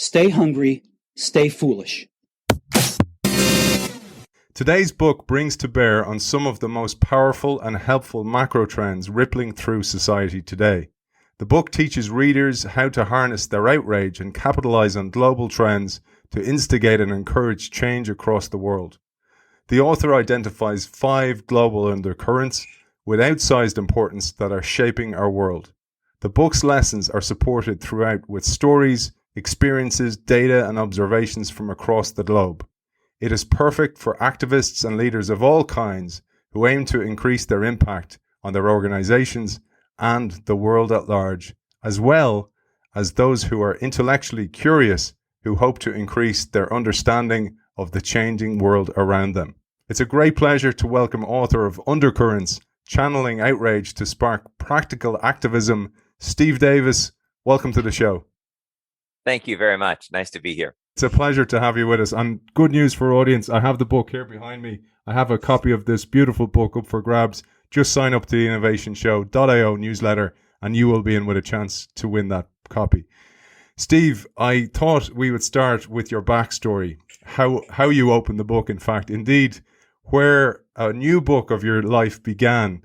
Stay hungry, stay foolish. Today's book brings to bear on some of the most powerful and helpful macro trends rippling through society today. The book teaches readers how to harness their outrage and capitalize on global trends to instigate and encourage change across the world. The author identifies 5 global undercurrents with outsized importance that are shaping our world. The book's lessons are supported throughout with stories, experiences, data, and observations from across the globe. It is perfect for activists and leaders of all kinds who aim to increase their impact on their organizations and the world at large, as well as those who are intellectually curious who hope to increase their understanding of the changing world around them. It's a great pleasure to welcome author of Undercurrents, Channeling Outrage to Spark Practical Activism, Steve Davis. Welcome to the show. Thank you very much. Nice to be here. It's a pleasure to have you with us. And good news for our audience, I have the book here behind me. I have a copy of this beautiful book up for grabs. Just sign up to the innovationshow.io newsletter and you will be in with a chance to win that copy. Steve, I thought we would start with your backstory, how you opened the book, in fact, indeed, where a new book of your life began,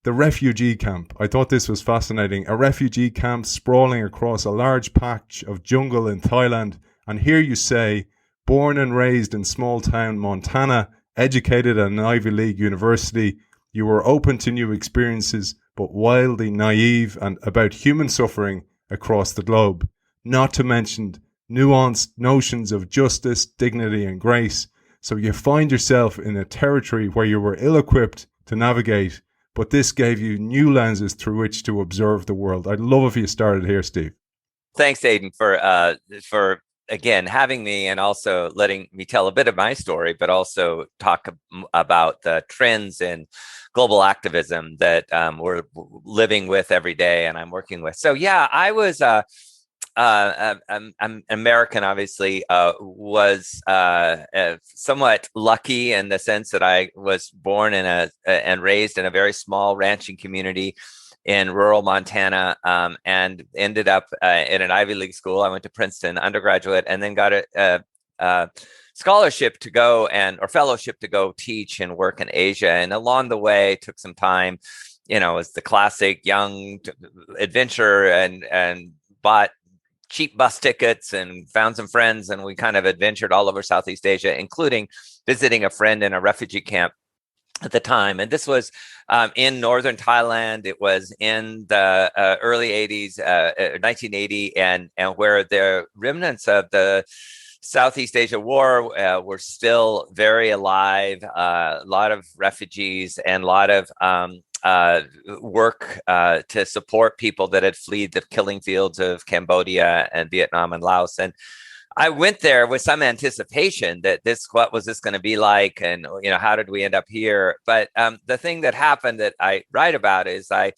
the refugee camp. I thought this was fascinating. A refugee camp sprawling across a large patch of jungle in Thailand. And here you say, born and raised in small town Montana, educated at an Ivy League university, you were open to new experiences, but wildly naive and about human suffering across the globe. Not to mention nuanced notions of justice, dignity, and grace. So you find yourself in a territory where you were ill-equipped to navigate, but this gave you new lenses through which to observe the world. I'd love if you started here, Steve. Thanks, Aidan, for again having me and also letting me tell a bit of my story, but also talk about the trends in global activism that we're living with every day and I'm working with. So yeah, I was I'm American, obviously, was somewhat lucky in the sense that I was born in and raised in a very small ranching community in rural Montana, and ended up in an Ivy League school. I went to Princeton undergraduate and then got a scholarship to go or fellowship to go teach and work in Asia. And along the way, took some time, as the classic young adventure and bought cheap bus tickets and found some friends. And we kind of adventured all over Southeast Asia, including visiting a friend in a refugee camp at the time. And this was in northern Thailand. It was in the early 80s, 1980, and where the remnants of the Southeast Asia War were still very alive. A lot of refugees and a lot of work to support people that had fled the killing fields of Cambodia and Vietnam and Laos. And I went there with some anticipation that what was this going to be like? And, how did we end up here? But the thing that happened that I write about is I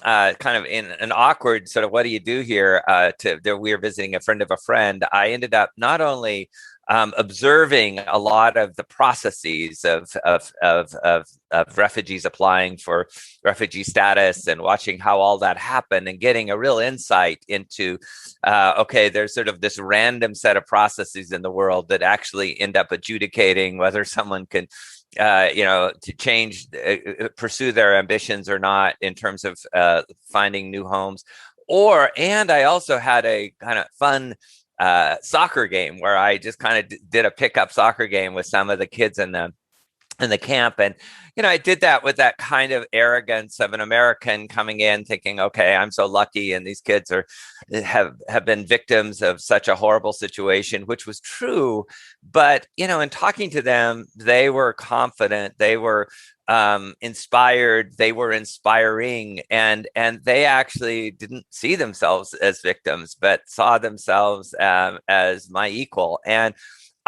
kind of in an awkward sort of, what do you do here? We were visiting a friend of a friend. I ended up not only observing a lot of the processes of refugees applying for refugee status and watching how all that happened and getting a real insight into, there's sort of this random set of processes in the world that actually end up adjudicating whether someone can, to change, pursue their ambitions or not in terms of finding new homes. And I also had a kind of fun soccer game where I just kind of did a pickup soccer game with some of the kids in the camp. And, I did that with that kind of arrogance of an American coming in thinking, okay, I'm so lucky. And these kids have been victims of such a horrible situation, which was true. But, in talking to them, they were confident, they were inspired, they were inspiring, and they actually didn't see themselves as victims, but saw themselves as my equal. And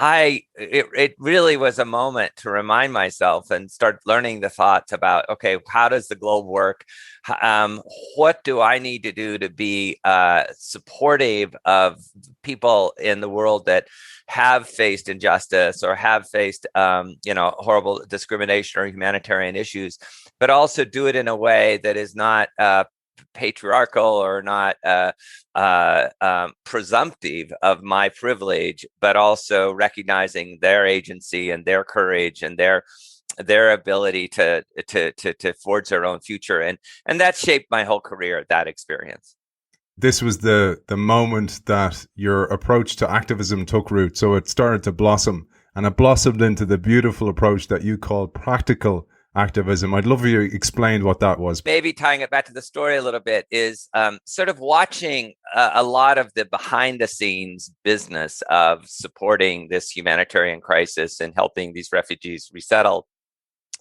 it really was a moment to remind myself and start learning the thoughts about, okay, how does the globe work? What do I need to do to be supportive of people in the world that have faced injustice or have faced, horrible discrimination or humanitarian issues, but also do it in a way that is not patriarchal or not presumptive of my privilege, but also recognizing their agency and their courage and their ability to forge their own future, and that shaped my whole career. That experience. This was the moment that your approach to activism took root. So it started to blossom, and it blossomed into the beautiful approach that you call practical activism. I'd love you to explain what that was. Maybe tying it back to the story a little bit is sort of watching a lot of the behind the scenes business of supporting this humanitarian crisis and helping these refugees resettle,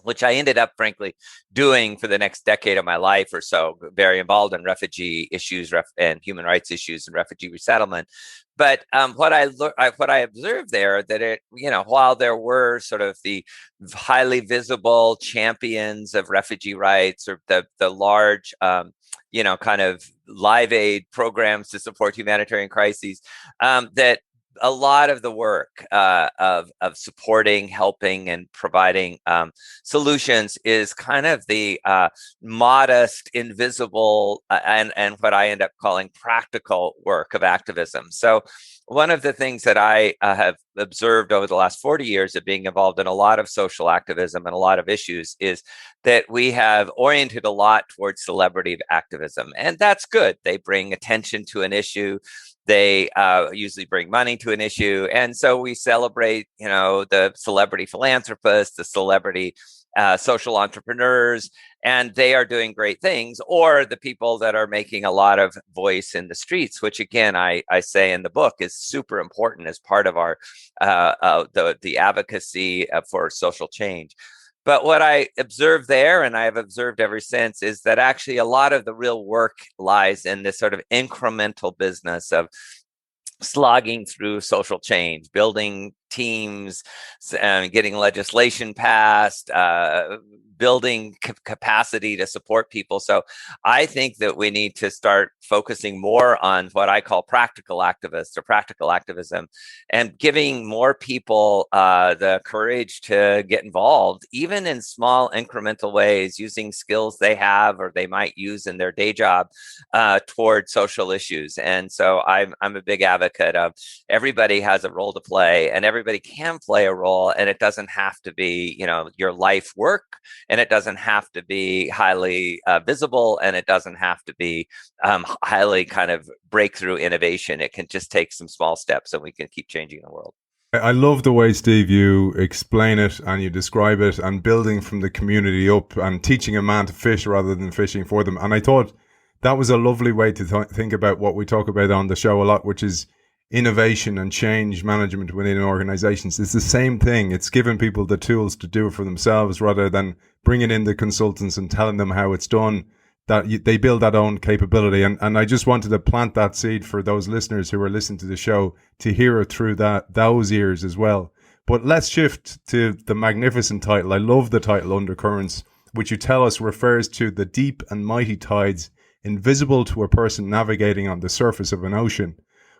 which I ended up, frankly, doing for the next decade of my life or so, very involved in refugee issues and human rights issues and refugee resettlement. But what I observed there, that it, while there were sort of the highly visible champions of refugee rights, or the large, kind of Live Aid programs to support humanitarian crises, that a lot of the work of supporting, helping, and providing solutions is kind of the modest, invisible, and what I end up calling practical work of activism. So one of the things that I have observed over the last 40 years of being involved in a lot of social activism and a lot of issues is that we have oriented a lot towards celebrity activism. And that's good. They bring attention to an issue. They usually bring money to an issue. And so we celebrate, the celebrity philanthropists, the celebrity social entrepreneurs, and they are doing great things, or the people that are making a lot of voice in the streets, which again, I say in the book is super important as part of our the advocacy for social change. But what I observed there, and I have observed ever since, is that actually a lot of the real work lies in this sort of incremental business of slogging through social change, building teams, getting legislation passed, building capacity to support people. So I think that we need to start focusing more on what I call practical activists or practical activism, and giving more people the courage to get involved, even in small incremental ways, using skills they have or they might use in their day job toward social issues. And so I'm a big advocate of everybody has a role to play, and everybody can play a role, and it doesn't have to be, your life work, and it doesn't have to be highly visible, and it doesn't have to be highly kind of breakthrough innovation. It can just take some small steps, and we can keep changing the world. I love the way, Steve, you explain it and you describe it, and building from the community up and teaching a man to fish rather than fishing for them. And I thought that was a lovely way to think about what we talk about on the show a lot, which is innovation and change management within organizations. It's the same thing. It's giving people the tools to do it for themselves rather than bringing in the consultants and telling them how it's done, that they build that own capability. And I just wanted to plant that seed for those listeners who are listening to the show to hear it through those ears as well. But let's shift to the magnificent title. I love the title Undercurrents, which you tell us refers to the deep and mighty tides invisible to a person navigating on the surface of an ocean.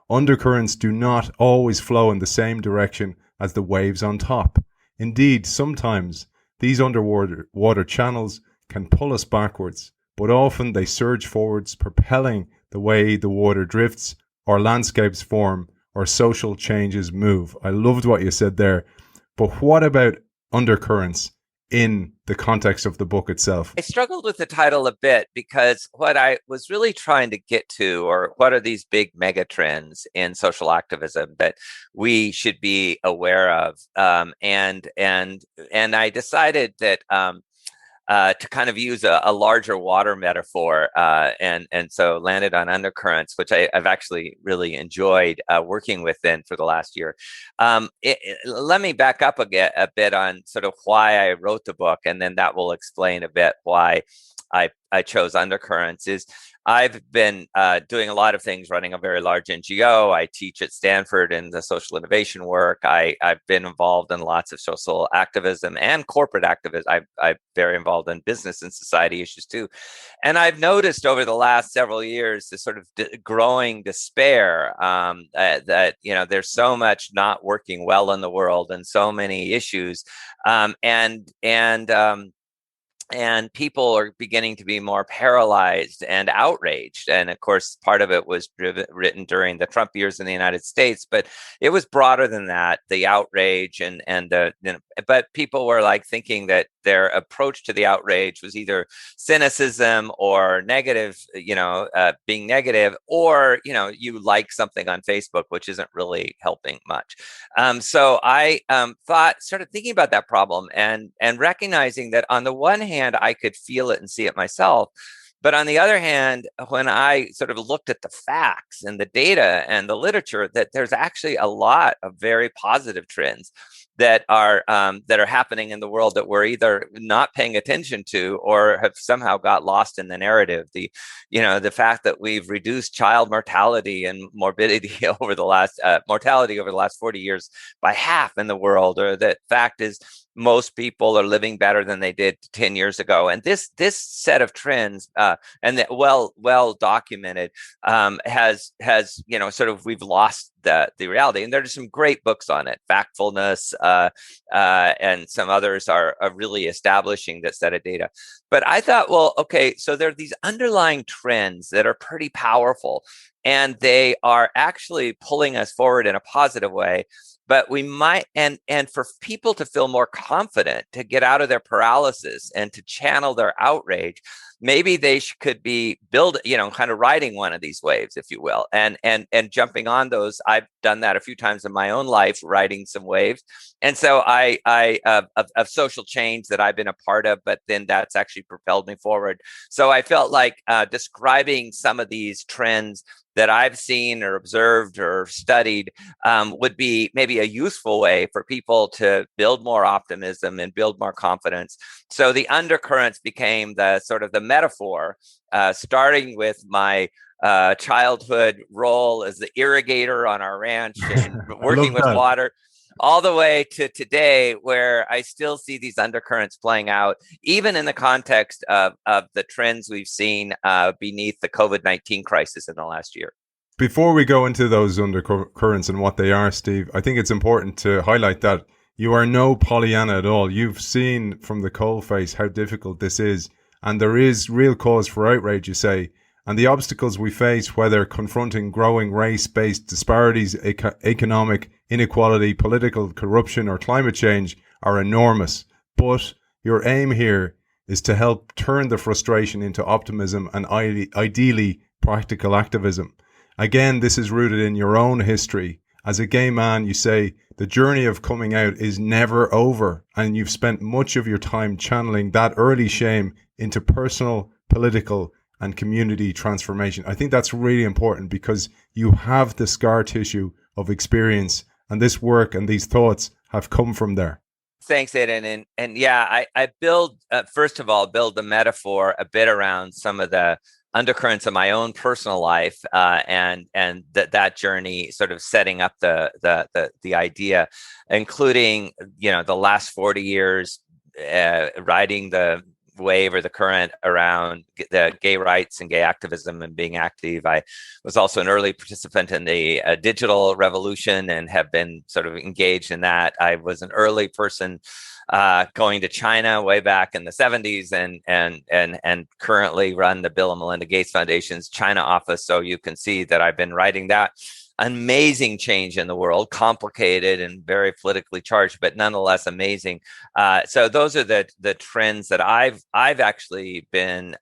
Undercurrents do not always flow in the same direction as the waves on top. Indeed, sometimes these underwater channels can pull us backwards, but often they surge forwards, propelling the way the water drifts, or landscapes form, or social changes move. I loved what you said there. But what about undercurrents in the context of the book itself? I struggled with the title a bit because what I was really trying to get to, or what are these big mega trends in social activism that we should be aware of, and I decided that to kind of use a larger water metaphor, and so landed on undercurrents, which I've actually really enjoyed working within for the last year. Let me back up a bit on sort of why I wrote the book, and then that will explain a bit why I chose Undercurrents. Is I've been doing a lot of things, running a very large NGO. I teach at Stanford in the social innovation work. I've been involved in lots of social activism and corporate activism. I'm very involved in business and society issues too. And I've noticed over the last several years this sort of growing despair that, there's so much not working well in the world and so many issues. and people are beginning to be more paralyzed and outraged. And of course, part of it was written during the Trump years in the United States, but it was broader than that, the outrage and the, but people were like thinking that their approach to the outrage was either cynicism or negative, being negative, or, you like something on Facebook, which isn't really helping much. So I started thinking about that problem and recognizing that on the one hand, I could feel it and see it myself. But on the other hand, when I sort of looked at the facts and the data and the literature, that there's actually a lot of very positive trends that are happening in the world that we're either not paying attention to or have somehow got lost in the narrative. The fact that we've reduced child mortality and morbidity over the last 40 years by half in the world, or that fact is most people are living better than they did 10 years ago. And this set of trends, and that well documented, has sort of, we've lost the reality. And there's some great books on it. Factfulness, and some others are really establishing that set of data. But I thought, well, okay, so there are these underlying trends that are pretty powerful, and they are actually pulling us forward in a positive way. But we might, and for people to feel more confident, to get out of their paralysis and to channel their outrage, maybe they could be kind of riding one of these waves, if you will, and jumping on those. I've done that a few times in my own life, riding some waves. And so of social change that I've been a part of, but then that's actually propelled me forward. So I felt like describing some of these trends that I've seen or observed or studied would be maybe a useful way for people to build more optimism and build more confidence. So the undercurrents became the sort of the metaphor, starting with my childhood role as the irrigator on our ranch and working with water, all the way to today, where I still see these undercurrents playing out, even in the context of the trends we've seen beneath the COVID-19 crisis in the last year. Before we go into those undercurrents and what they are, Steve, I think it's important to highlight that you are no Pollyanna at all. You've seen from the coalface how difficult this is, and there is real cause for outrage, you say. And the obstacles we face, whether confronting growing race-based disparities, economic inequality, political corruption, or climate change, are enormous. But your aim here is to help turn the frustration into optimism and ideally practical activism. Again, this is rooted in your own history. As a gay man, you say the journey of coming out is never over, and you've spent much of your time channeling that early shame into personal, political, and community transformation. I think that's really important because you have the scar tissue of experience, and this work and these thoughts have come from there. Thanks, Aidan. And yeah, I build, first of all, build the metaphor a bit around some of the undercurrents of my own personal life, and that journey, sort of setting up the idea, including the last 40 years, riding the wave or the current around the gay rights and gay activism and being active. I was also an early participant in the digital revolution and have been sort of engaged in that. I was an early person going to China way back in the 70s, and currently run the Bill and Melinda Gates Foundation's China office. So you can see that I've been writing that. Amazing change in the world, complicated and very politically charged, but nonetheless amazing. So those are the trends that I've actually been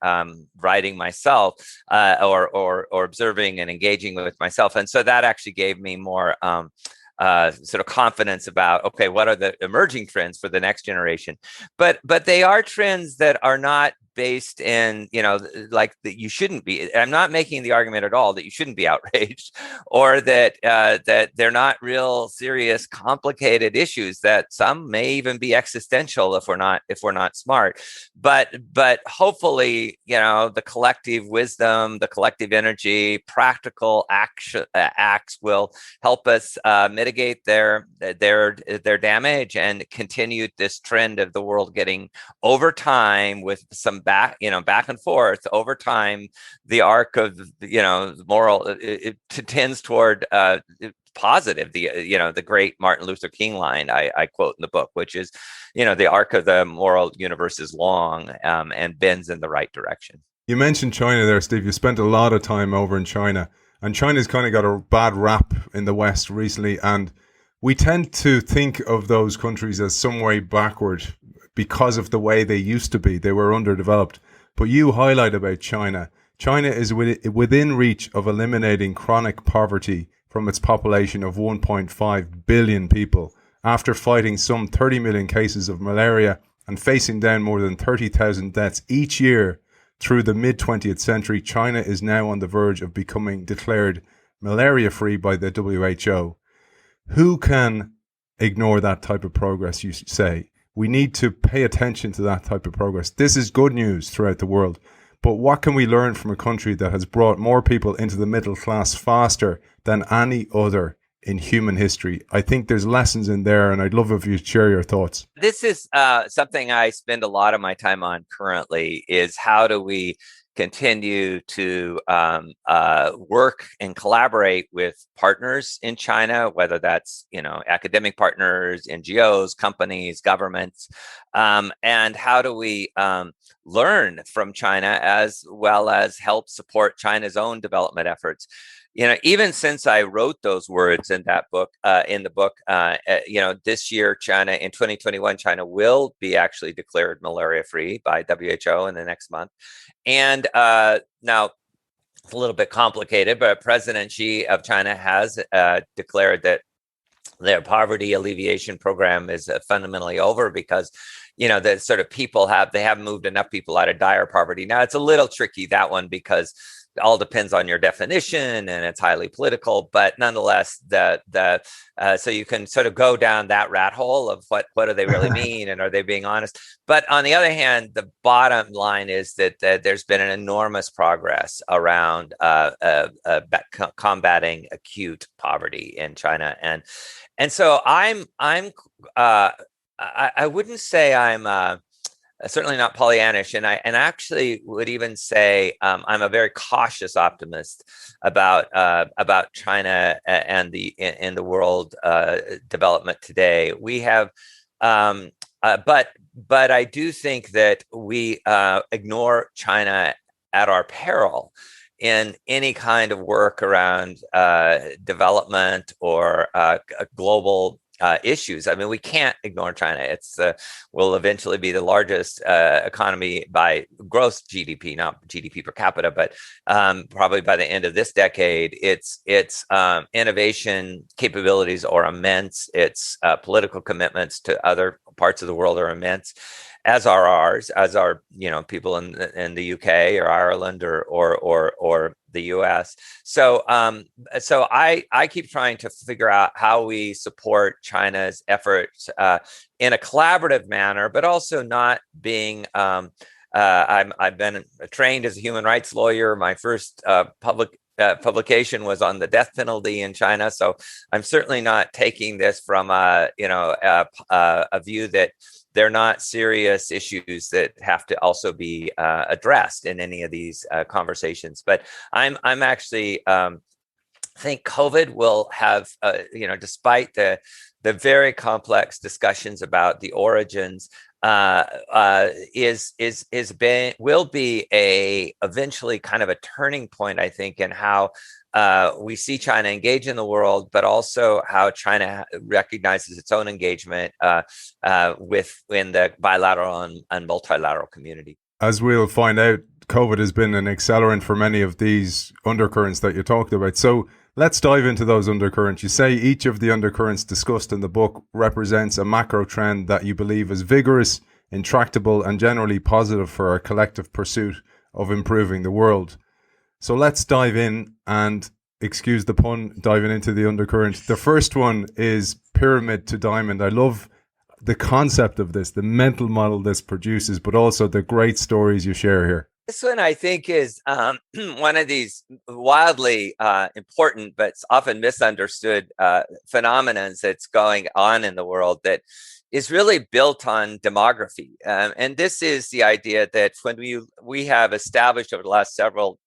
writing myself, or observing and engaging with myself, and so that actually gave me more sort of confidence about, okay, what are the emerging trends for the next generation? But they are trends that are not based in, like that you shouldn't be. I'm not making the argument at all that you shouldn't be outraged, or that that they're not real serious, complicated issues that some may even be existential if we're not smart. But hopefully, the collective wisdom, the collective energy, practical acts will help us mitigate their damage and continue this trend of the world getting, over time, with some back and forth over time, the arc of moral, it tends toward positive. The great Martin Luther King line I quote in the book, which is, the arc of the moral universe is long and bends in the right direction. You mentioned China there, Steve. You spent a lot of time over in China, and China's kind of got a bad rap in the West recently, and we tend to think of those countries as some way backward because of the way they used to be. They were underdeveloped. But you highlight about China. China is within reach of eliminating chronic poverty from its population of 1.5 billion people after fighting some 30 million cases of malaria and facing down more than 30,000 deaths each year. Through the mid-20th century, China is now on the verge of becoming declared malaria-free by the WHO. Who can ignore that type of progress, you say? We need to pay attention to that type of progress. This is good news throughout the world. But what can we learn from a country that has brought more people into the middle class faster than any other in human history? I think there's lessons in there, and I'd love if you'd share your thoughts. This is something I spend a lot of my time on currently, is how do we continue to work and collaborate with partners in China, whether that's, academic partners, NGOs, companies, governments, and how do we learn from China as well as help support China's own development efforts. Even since I wrote those words in that book, this year, China in 2021, China will be actually declared malaria-free by WHO in the next month. And now it's a little bit complicated, but President Xi of China has declared that their poverty alleviation program is fundamentally over because, the sort of people they haven't moved enough people out of dire poverty. Now, it's a little tricky, that one, because it all depends on your definition and it's highly political, but nonetheless, so you can sort of go down that rat hole of what do they really mean and are they being honest? But on the other hand, the bottom line is that there's been an enormous progress around combating acute poverty in China, and so I wouldn't say I'm certainly not Pollyannish, and I actually would even say I'm a very cautious optimist about China and in the world development today. We have, but I do think that we ignore China at our peril in any kind of work around development or global issues. I mean, we can't ignore China. It's will eventually be the largest economy by gross GDP, not GDP per capita, but probably by the end of this decade. Its innovation capabilities are immense. Its political commitments to other parts of the world are immense, as are ours, as are people in the UK or Ireland or the US. So I keep trying to figure out how we support China's efforts in a collaborative manner, but also not being. I've been trained as a human rights lawyer. My first publication was on the death penalty in China, so I'm certainly not taking this from a view that they're not serious issues that have to also be addressed in any of these conversations. But I'm actually think COVID will have despite the very complex discussions about the origins, will be eventually kind of a turning point, I think, in how we see China engage in the world, but also how China recognizes its own engagement within the bilateral and multilateral community. As we'll find out, COVID has been an accelerant for many of these undercurrents that you talked about. So let's dive into those undercurrents. You say each of the undercurrents discussed in the book represents a macro trend that you believe is vigorous, intractable, and generally positive for our collective pursuit of improving the world. So let's dive in and, excuse the pun, diving into the undercurrent. The first one is pyramid to diamond. I love the concept of this, the mental model this produces, but also the great stories you share here. This one, I think, is one of these wildly important but often misunderstood phenomena that's going on in the world that is really built on demography. And this is the idea that when we have established over the last several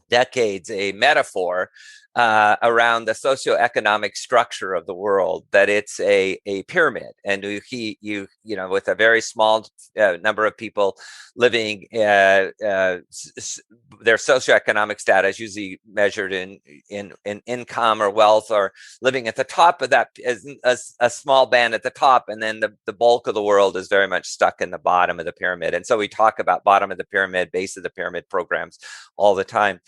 decades a metaphor around the socioeconomic structure of the world, that it's a pyramid, and with a very small number of people living, their socioeconomic status usually measured in income or wealth, or living at the top of that, as a small band at the top, and then the bulk of the world is very much stuck in the bottom of the pyramid. And so we talk about bottom of the pyramid, base of the pyramid programs all the time.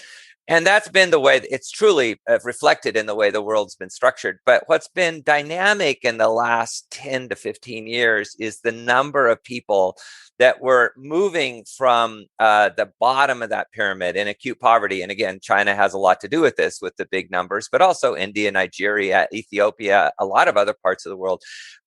And that's been the way it's truly reflected in the way the world's been structured. But what's been dynamic in the last 10 to 15 years is the number of people that were moving from the bottom of that pyramid in acute poverty. And again, China has a lot to do with this, with the big numbers, but also India, Nigeria, Ethiopia, a lot of other parts of the world.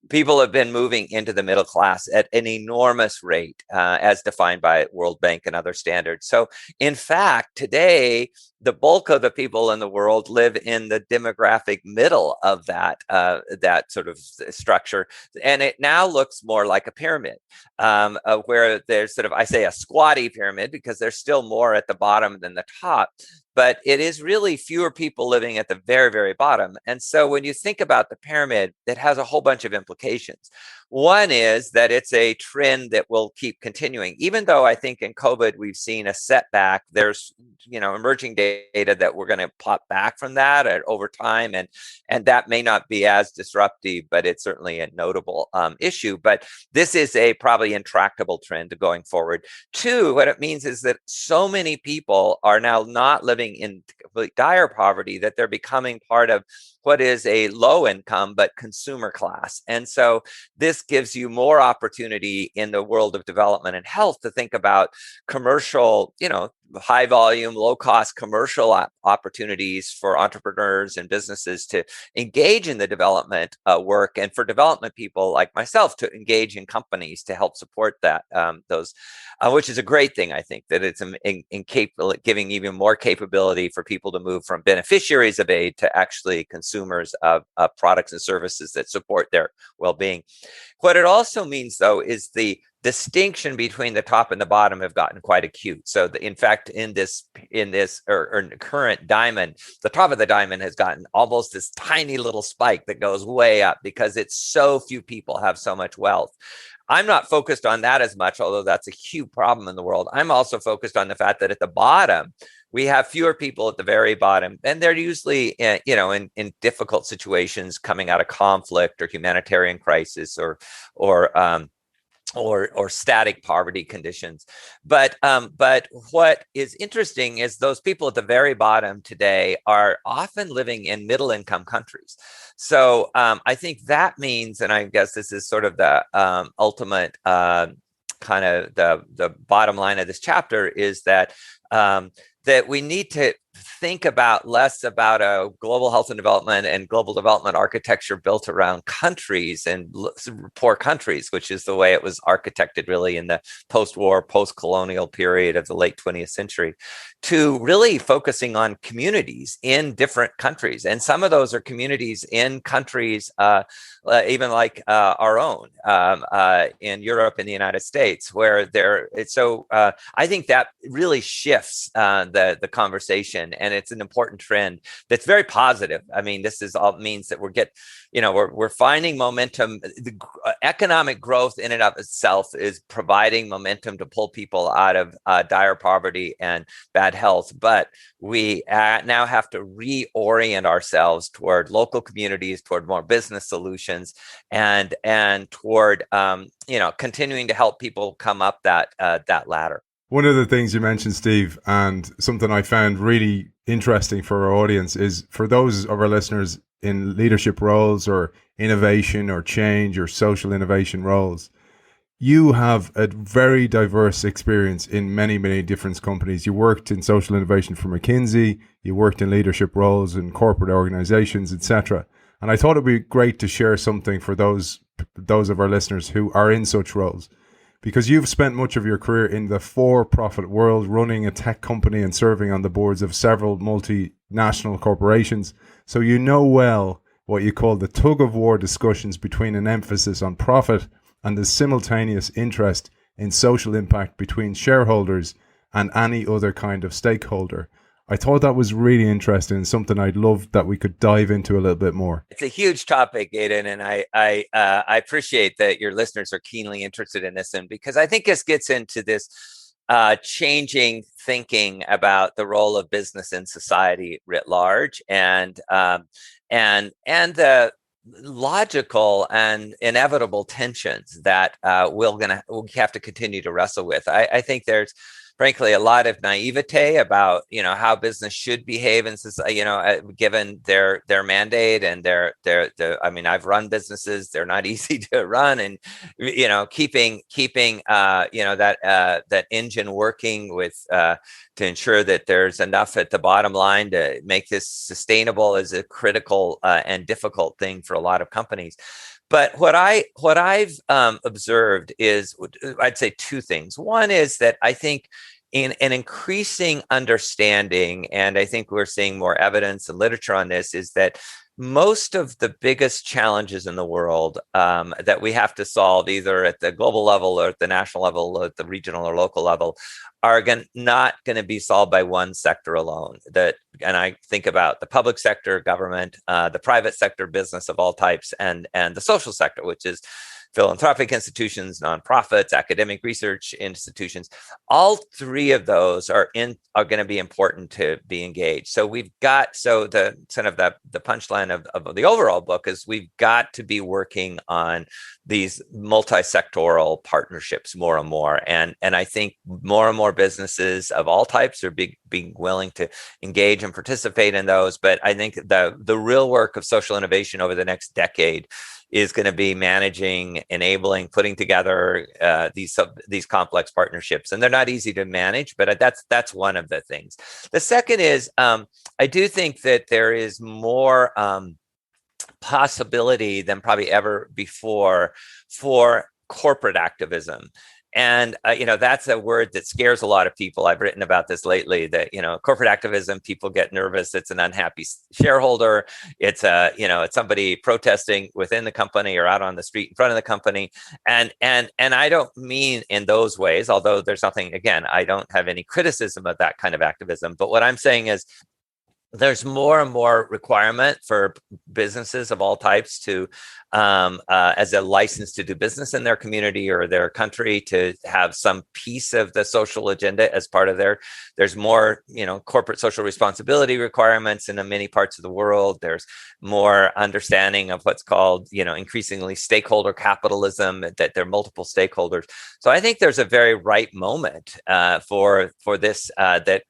People have been moving into the middle class at an enormous rate, as defined by World Bank and other standards. So in fact, today, the bulk of the people in the world live in the demographic middle of that sort of structure. And it now looks more like a pyramid, where there's sort of, I say a squatty pyramid, because there's still more at the bottom than the top. But it is really fewer people living at the very, very bottom. And so when you think about the pyramid, it has a whole bunch of implications. One is that it's a trend that will keep continuing, even though I think in COVID we've seen a setback. There's emerging data that we're going to pop back from that over time, and that may not be as disruptive, but it's certainly a notable issue. But this is a probably intractable trend going forward. Two, what it means is that so many people are now not living in complete dire poverty that they're becoming part of what is a low income but consumer class. And so this gives you more opportunity in the world of development and health to think about commercial, high volume, low cost commercial opportunities for entrepreneurs and businesses to engage in the development work, and for development people like myself to engage in companies to help support that, which is a great thing. I think that it's incapable, giving even more capability for people to move from beneficiaries of aid to actually consumers of products and services that support their well-being. What it also means, though, is the distinction between the top and the bottom have gotten quite acute. So in fact, in this current diamond, the top of the diamond has gotten almost this tiny little spike that goes way up because it's so few people have so much wealth. I'm not focused on that as much, although that's a huge problem in the world. I'm also focused on the fact that at the bottom, we have fewer people at the very bottom, and they're usually, in difficult situations coming out of conflict or humanitarian crisis or static poverty conditions. But what is interesting is those people at the very bottom today are often living in middle income countries. So I think that means, and I guess this is sort of the ultimate kind of the bottom line of this chapter, is that that we need to think about less about a global health and development and global development architecture built around countries and poor countries, which is the way it was architected really in the post-war, post-colonial period of the late 20th century, to really focusing on communities in different countries. And some of those are communities in countries even like our own in Europe and the United States, where I think that really shifts the conversation, and it's an important trend that's very positive. I mean, this is all means that we're finding momentum. The economic growth in and of itself is providing momentum to pull people out of dire poverty and bad health, but we now have to reorient ourselves toward local communities, toward more business solutions, and toward continuing to help people come up that ladder. One of the things you mentioned, Steve, and something I found really interesting for our audience, is for those of our listeners in leadership roles or innovation or change or social innovation roles, you have a very diverse experience in many, many different companies. You worked in social innovation for McKinsey, you worked in leadership roles in corporate organizations, etc. And I thought it'd be great to share something for those of our listeners who are in such roles. Because you've spent much of your career in the for-profit world, running a tech company and serving on the boards of several multinational corporations. So you know well what you call the tug of war discussions between an emphasis on profit and the simultaneous interest in social impact between shareholders and any other kind of stakeholder. I thought that was really interesting and something I'd love that we could dive into a little bit more. It's a huge topic, Aidan, and I appreciate that your listeners are keenly interested in this, and because I think this gets into this changing thinking about the role of business in society writ large, and the logical and inevitable tensions that we'll have to continue to wrestle with. I think there's frankly a lot of naivete about how business should behave in society, given their mandate and their I mean, I've run businesses, they're not easy to run, and keeping that engine working with to ensure that there's enough at the bottom line to make this sustainable is a critical and difficult thing for a lot of companies. But what I've observed is, I'd say two things. One is that I think in an increasing understanding, and I think we're seeing more evidence and literature on this, is that most of the biggest challenges in the world that we have to solve, either at the global level or at the national level or at the regional or local level, are not going to be solved by one sector alone. And I think about the public sector, government, the private sector, business of all types, and the social sector, which is philanthropic institutions, nonprofits, academic research institutions. All three of those are going to be important to be engaged. So the punchline of the overall book is we've got to be working on these multi-sectoral partnerships more and more. And I think more and more businesses of all types are being willing to engage and participate in those. But I think the real work of social innovation over the next decade is going to be managing, enabling, putting together these complex partnerships, and they're not easy to manage. But that's one of the things. The second is I do think that there is more possibility than probably ever before for corporate activism. And, that's a word that scares a lot of people. I've written about this lately, that, corporate activism, people get nervous. It's an unhappy shareholder. It's it's somebody protesting within the company or out on the street in front of the company. And I don't mean in those ways, although there's nothing, again, I don't have any criticism of that kind of activism. But what I'm saying is, there's more and more requirement for businesses of all types to, as a license to do business in their community or their country, to have some piece of the social agenda as part of there's more, corporate social responsibility requirements in many parts of the world. There's more understanding of what's called, increasingly stakeholder capitalism, that there are multiple stakeholders. So I think there's a very right moment for this that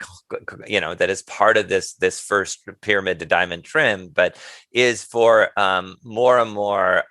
is part of this first pyramid to diamond trim, but is for more and more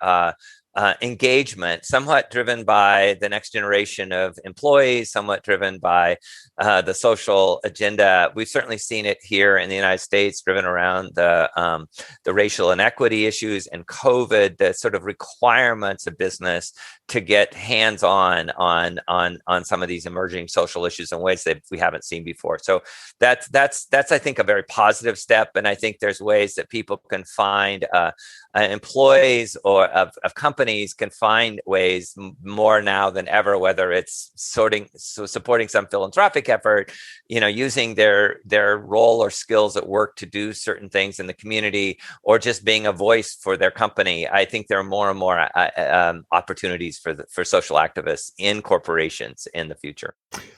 engagement, somewhat driven by the next generation of employees, somewhat driven by the social agenda. We've certainly seen it here in the United States, driven around the racial inequity issues and COVID, the sort of requirements of business to get hands-on on some of these emerging social issues in ways that we haven't seen before. So that's I think a very positive step, and I think there's ways that people can find employees or of companies can find ways more now than ever, whether it's supporting some philanthropic effort, using their role or skills at work to do certain things in the community, or just being a voice for their company. I think there are more and more opportunities for social activists in corporations in the future.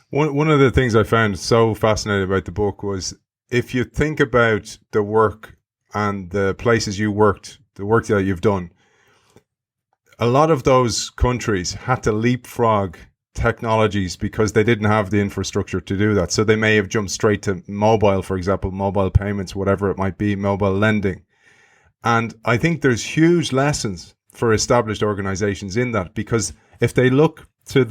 One of the things I found so fascinating about the book was, if you think about the work and the places you worked, the work that you've done, a lot of those countries had to leapfrog technologies because they didn't have the infrastructure to do that. So they may have jumped straight to mobile, for example, mobile payments, whatever it might be, mobile lending. And I think there's huge lessons for established organizations in that, because if they look to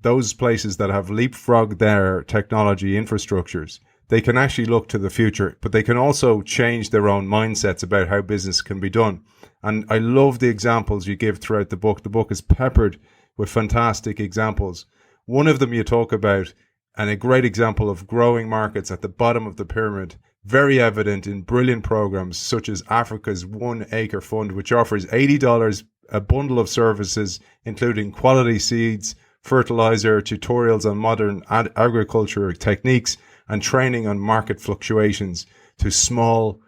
those places that have leapfrogged their technology infrastructures, they can actually look to the future, but they can also change their own mindsets about how business can be done. And I love the examples you give throughout the book. The book is peppered with fantastic examples. One of them you talk about, and a great example of growing markets at the bottom of the pyramid, very evident in brilliant programs such as Africa's 1 Acre Fund, which offers $80 a bundle of services, including quality seeds, fertilizer, tutorials on modern agriculture techniques, and training on market fluctuations to small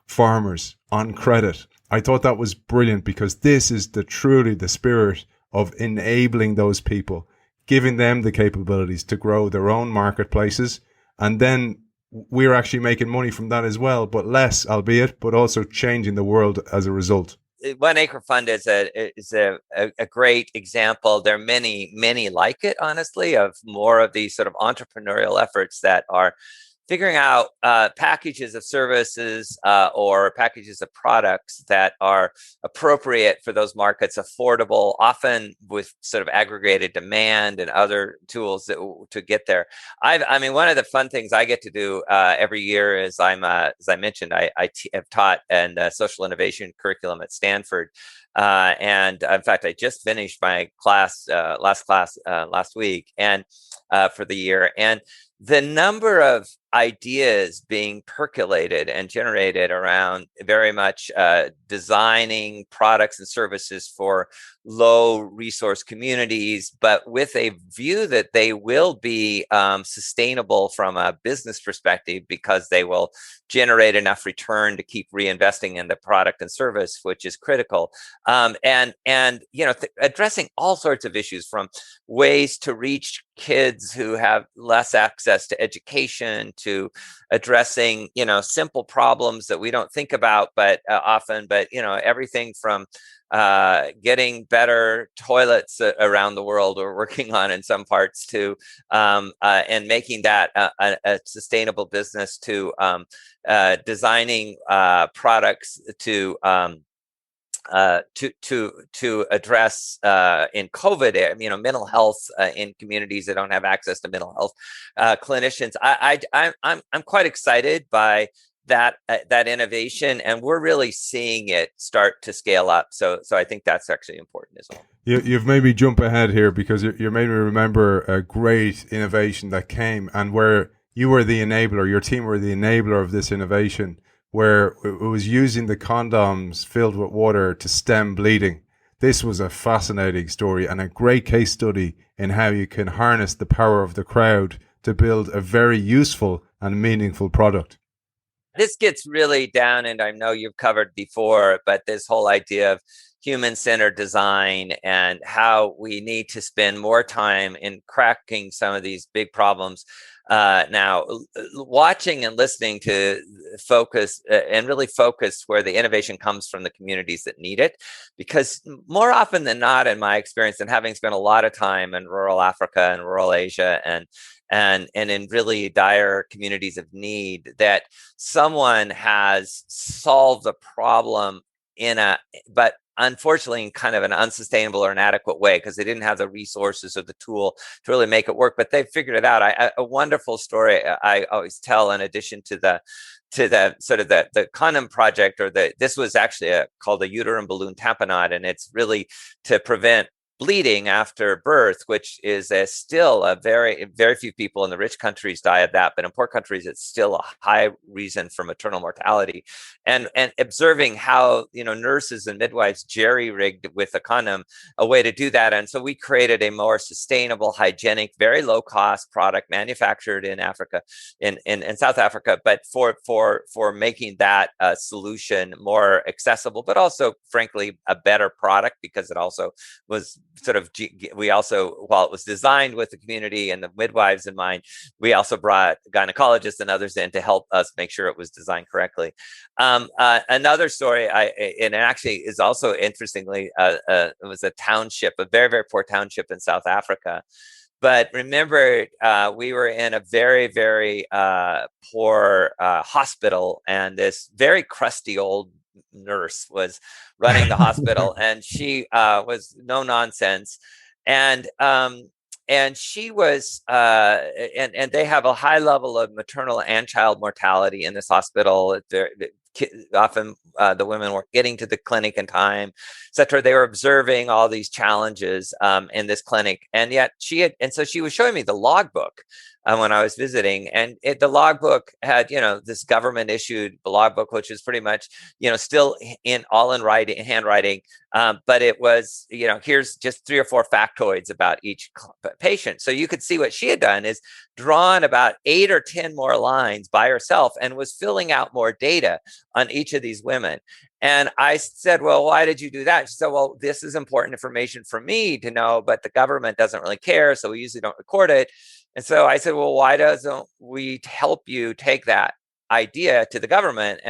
farmers on credit. I thought that was brilliant, because this is truly the spirit of enabling those people, giving them the capabilities to grow their own marketplaces. And then we're actually making money from that as well, but less, albeit, but also changing the world as a result. One Acre Fund is a great example. There are many like it, honestly, of more of these sort of entrepreneurial efforts that are figuring out packages of services or packages of products that are appropriate for those markets, affordable, often with sort of aggregated demand and other tools to get there. I mean, one of the fun things I get to do every year is as I mentioned, I have taught in the social innovation curriculum at Stanford. And in fact, I just finished my last week and for the year. And the number of ideas being percolated and generated around very much designing products and services for low resource communities, but with a view that they will be sustainable from a business perspective, because they will generate enough return to keep reinvesting in the product and service, which is critical. And addressing all sorts of issues, from ways to reach kids who have less access to education, to addressing simple problems that we don't think about often, but everything from getting better toilets around the world, or working on in some parts, to and making that a sustainable business, to designing products to address in COVID, mental health in communities that don't have access to mental health clinicians. I'm quite excited by that innovation, and we're really seeing it start to scale up. So I think that's actually important as well. You've made me jump ahead here, because you made me remember a great innovation that came, and where you were the enabler, your team were the enabler of this innovation, where it was using the condoms filled with water to stem bleeding. This was a fascinating story and a great case study in how you can harness the power of the crowd to build a very useful and meaningful product. This gets really down, and I know you've covered before, but this whole idea of human-centered design and how we need to spend more time in cracking some of these big problems. Now, watching and listening to focus and really focus where the innovation comes from the communities that need it, because more often than not, in my experience, and having spent a lot of time in rural Africa and rural Asia and in really dire communities of need, that someone has solved the problem but unfortunately in kind of an unsustainable or inadequate way, because they didn't have the resources or the tool to really make it work, but they figured it out. A wonderful story I always tell, in addition to the sort of the condom project, or this was actually called a uterine balloon tamponade, and it's really to prevent bleeding after birth, which is still a very few people in the rich countries die of that, but in poor countries it's still a high reason for maternal mortality. And observing how nurses and midwives jerry-rigged with a condom a way to do that, and so we created a more sustainable, hygienic, very low-cost product manufactured in Africa, in South Africa, but for making that solution more accessible, but also, frankly, a better product, because it also was while it was designed with the community and the midwives in mind, we also brought gynecologists and others in to help us make sure it was designed correctly. Another story, and it actually is also interestingly, it was a township, a very, very poor township in South Africa. But remember, we were in a very, very poor hospital, and this very crusty old nurse was running the hospital, and she was no nonsense, and she was and they have a high level of maternal and child mortality in this hospital. Often the women weren't getting to the clinic in time, etc. They were observing all these challenges in this clinic, and yet so she was showing me the logbook when I was visiting, and the logbook had, this government issued logbook, which is pretty much, still in writing, handwriting. But it was, here's just 3 or 4 factoids about each patient. So you could see what she had done is drawn about 8 or 10 more lines by herself and was filling out more data on each of these women. And I said, well, why did you do that? She said, well, this is important information for me to know, but the government doesn't really care, so we usually don't record it. And so I said, well, why doesn't we help you take that idea to the government?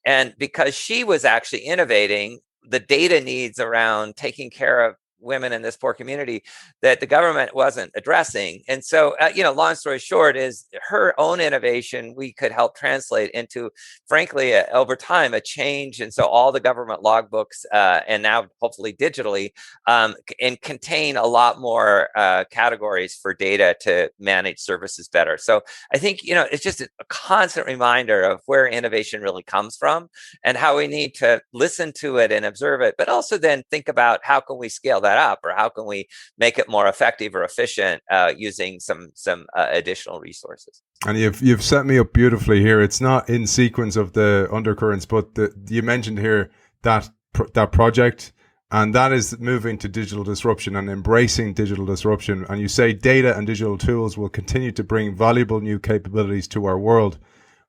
And because she was actually innovating the data needs around taking care of women in this poor community that the government wasn't addressing. And so, long story short is her own innovation we could help translate into, frankly, over time, a change. And so all the government logbooks and now hopefully digitally and contain a lot more categories for data to manage services better. So I think, it's just a constant reminder of where innovation really comes from and how we need to listen to it and observe it, but also then think about how can we scale that up, or how can we make it more effective or efficient using some additional resources. And you've set me up beautifully here. It's not in sequence of the undercurrents, but you mentioned here that project, and that is moving to digital disruption and embracing digital disruption. And you say data and digital tools will continue to bring valuable new capabilities to our world,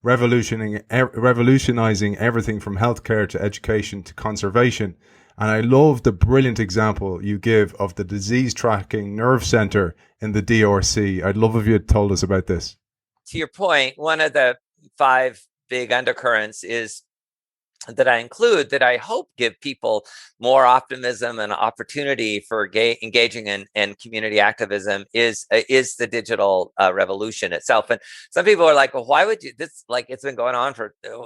revolutionizing everything from healthcare to education to conservation. And I love the brilliant example you give of the disease tracking nerve center in the DRC. I'd love if you had told us about this. To your point, one of the 5 big undercurrents is that I include that I hope give people more optimism and opportunity for engaging in community activism is the digital revolution itself. And some people are like, well, why would you, this, like, it's been going on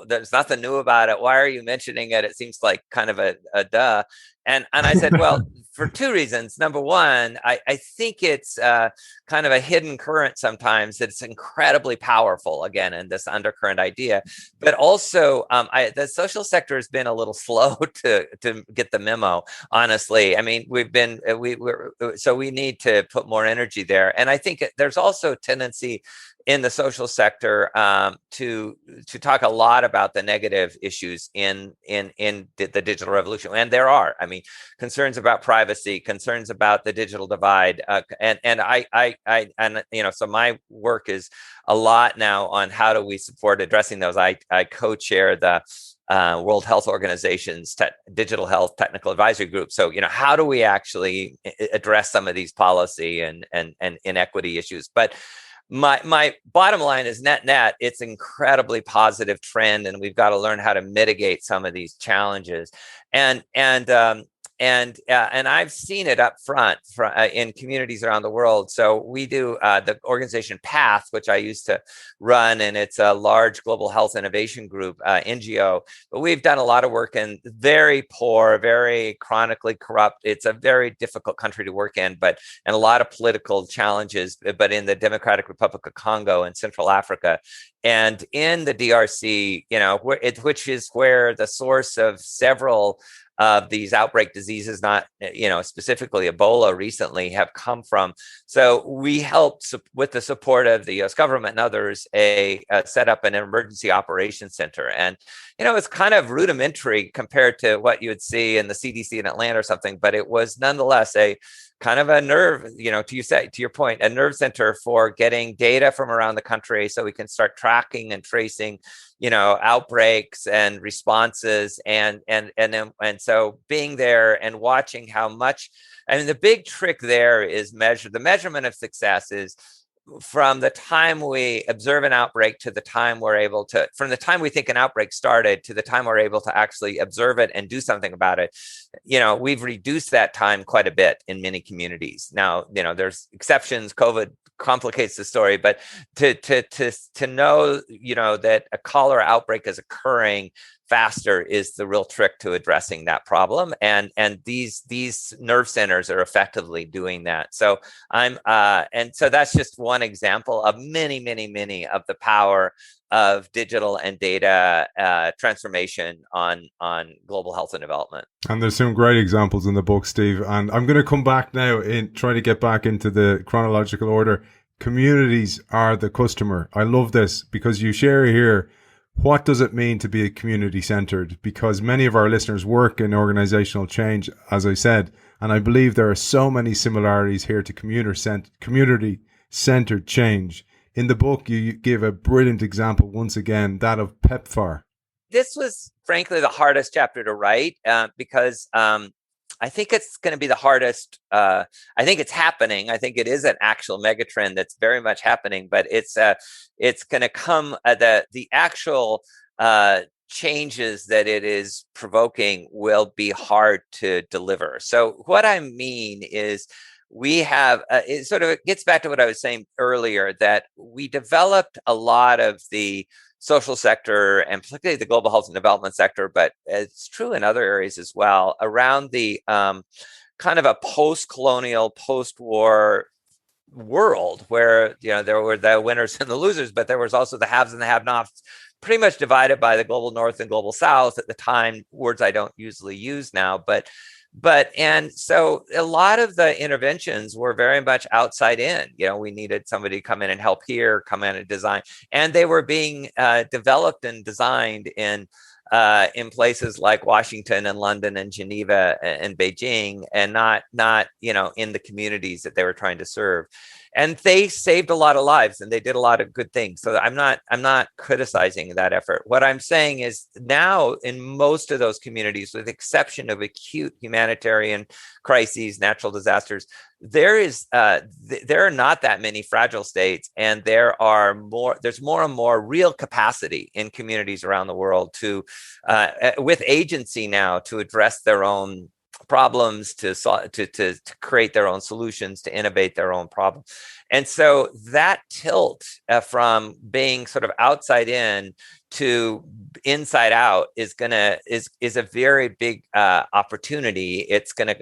there's nothing new about it. Why are you mentioning it? It seems like kind of a duh. And I said, well, for 2 reasons. Number one, I think it's kind of a hidden current sometimes that's incredibly powerful, again, in this undercurrent idea. But also, the social sector has been a little slow to get the memo, honestly. I mean, so we need to put more energy there. And I think there's also a tendency in the social sector to talk a lot about the negative issues in the digital revolution, and there are. I mean, concerns about privacy, concerns about the digital divide, so my work is a lot now on how do we support addressing those. I co-chair the World Health Organization's Digital Health Technical Advisory Group. So, how do we actually address some of these policy and inequity issues? But my bottom line is net, it's incredibly positive trend, and we've got to learn how to mitigate some of these challenges. And I've seen it up front in communities around the world. So we do the organization PATH, which I used to run, and it's a large global health innovation group, NGO. But we've done a lot of work in very poor, very chronically corrupt. It's a very difficult country to work in, and a lot of political challenges, but in the Democratic Republic of Congo and Central Africa. And in the DRC, which is where the source of several of these outbreak diseases, not, specifically Ebola recently, have come from. So we helped, with the support of the US government and others, set up an emergency operations center. And, it's kind of rudimentary compared to what you would see in the CDC in Atlanta or something, but it was nonetheless a kind of a nerve, to your point, a nerve center for getting data from around the country so we can start tracking and tracing, outbreaks and responses. And so being there and watching how much, the big trick there is the measurement of success is from the time we observe an outbreak to the time from the time we think an outbreak started to the time we're able to actually observe it and do something about it. We've reduced that time quite a bit in many communities. Now, there's exceptions. COVID complicates the story, but to know, that a cholera outbreak is occurring faster is the real trick to addressing that problem. And these nerve centers are effectively doing that. So and so that's just one example of many, many, many of the power of digital and data transformation on global health and development. And there's some great examples in the book, Steve. And I'm going to come back now in trying to get back into the chronological order communities are the customer. I love this because you share here, what does it mean to be community centered? Because many of our listeners work in organizational change, as I said, and I believe there are so many similarities here to community centered change. In the book, you give a brilliant example once again, that of PEPFAR. This was frankly the hardest chapter to write because I think it's going to be the hardest. I think it's happening. I think it is an actual megatrend that's very much happening, but it's going to come. The actual changes that it is provoking will be hard to deliver. So what I mean is, we have it gets back to what I was saying earlier, that we developed a lot of the social sector, and particularly the global health and development sector, but it's true in other areas as well, around the kind of a post-colonial, post-war world where, there were the winners and the losers, but there was also the haves and the have-nots, pretty much divided by the global north and global south at the time, words I don't usually use now, and so a lot of the interventions were very much outside in. We needed somebody to come in and help here, come in and design, and they were being developed and designed in places like Washington and London and Geneva and Beijing, and not in the communities that they were trying to serve. And they saved a lot of lives, and they did a lot of good things. So I'm not criticizing that effort. What I'm saying is, now in most of those communities, with the exception of acute humanitarian crises, natural disasters, there are not that many fragile states, and there's more and more real capacity in communities around the world to with agency now to address their own problems, to create their own solutions, to innovate their own problems. And so that tilt from being sort of outside in to inside out is a very big opportunity. It's gonna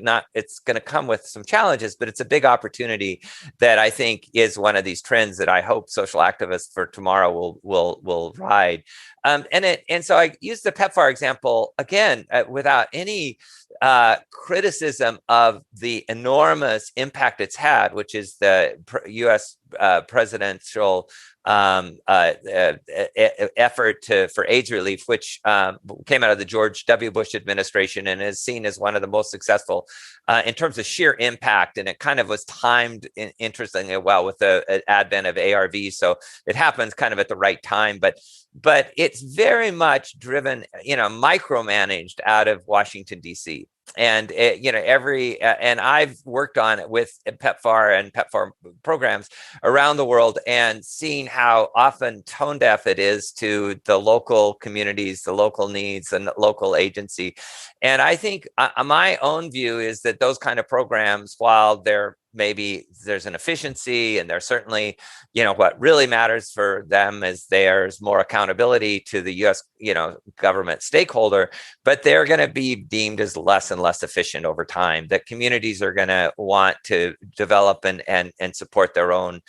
come with some challenges, but it's a big opportunity that I think is one of these trends that I hope social activists for tomorrow will ride. And so I use the PEPFAR example again without any criticism of the enormous impact it's had, which is the U.S. Presidential effort for AIDS relief, which came out of the George W. Bush administration and is seen as one of the most successful in terms of sheer impact. And it kind of was timed interestingly well with the advent of ARVs. So it happens kind of at the right time, but it's very much driven, micromanaged out of Washington, D.C. And and I've worked on it with PEPFAR and PEPFAR programs around the world, and seen how often tone deaf it is to the local communities, the local needs, and the local agency. And I think my own view is that those kind of programs, while maybe there's an efficiency, and there's certainly, what really matters for them is there's more accountability to the U.S., government stakeholder, but they're going to be deemed as less and less efficient over time. That communities are going to want to develop and support their own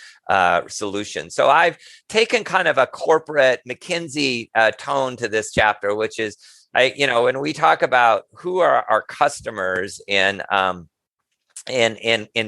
solutions. So I've taken kind of a corporate McKinsey tone to this chapter, which is, when we talk about who are our customers in